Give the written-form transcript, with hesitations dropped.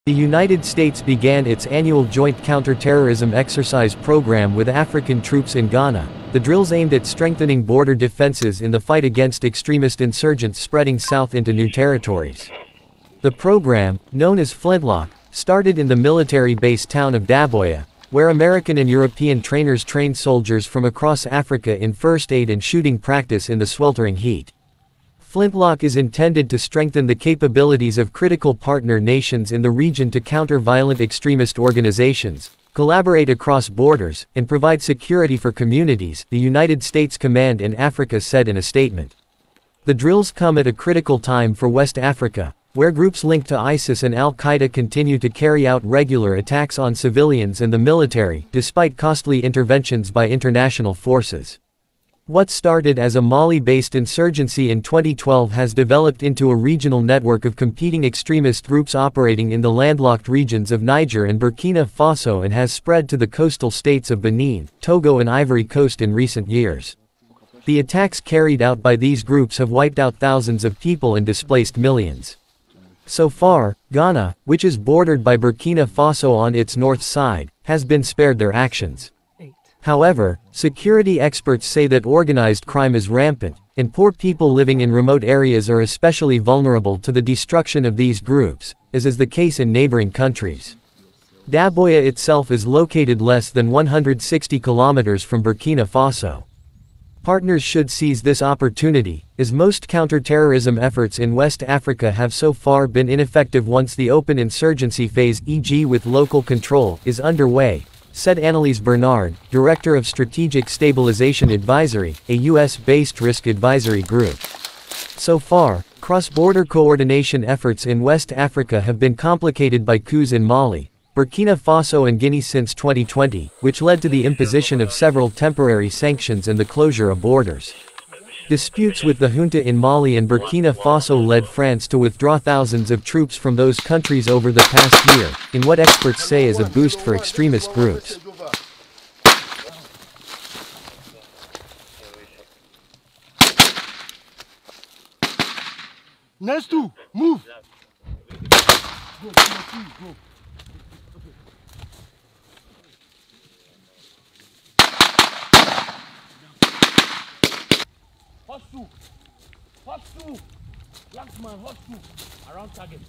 The United States began its annual Joint Counterterrorism Exercise program with African troops in Ghana. The drills aimed at strengthening border defenses in the fight against extremist insurgents spreading south into new territories. The program, known as Flintlock, started in the military-based town of Daboya, where American and European trainers trained soldiers from across Africa in first aid and shooting practice in the sweltering heat. Flintlock is intended to strengthen the capabilities of critical partner nations in the region to counter violent extremist organizations, collaborate across borders, and provide security for communities, the United States Command in Africa said in a statement. The drills come at a critical time for West Africa, where groups linked to ISIS and al-Qaeda continue to carry out regular attacks on civilians and the military, despite costly interventions by international forces. What started as a Mali-based insurgency in 2012 has developed into a regional network of competing extremist groups operating in the landlocked regions of Niger and Burkina Faso and has spread to the coastal states of Benin, Togo and Ivory Coast in recent years. The attacks carried out by these groups have wiped out thousands of people and displaced millions. So far, Ghana, which is bordered by Burkina Faso on its north side, has been spared their actions. However, security experts say that organized crime is rampant, and poor people living in remote areas are especially vulnerable to the destruction of these groups, as is the case in neighboring countries. Daboya itself is located less than 160 kilometers from Burkina Faso. Partners should seize this opportunity, as most counterterrorism efforts in West Africa have so far been ineffective once the open insurgency phase, e.g. with local control, is underway, said Annalise Bernard, Director of Strategic Stabilization Advisory, a U.S.-based risk advisory group. So far, cross-border coordination efforts in West Africa have been complicated by coups in Mali, Burkina Faso and Guinea since 2020, which led to the imposition of several temporary sanctions and the closure of borders. Disputes with the junta in Mali and Burkina Faso led France to withdraw thousands of troops from those countries over the past year, in what experts say is a boost for extremist groups. Next two, move! Go. Hot two! Last man, hot two! Around target.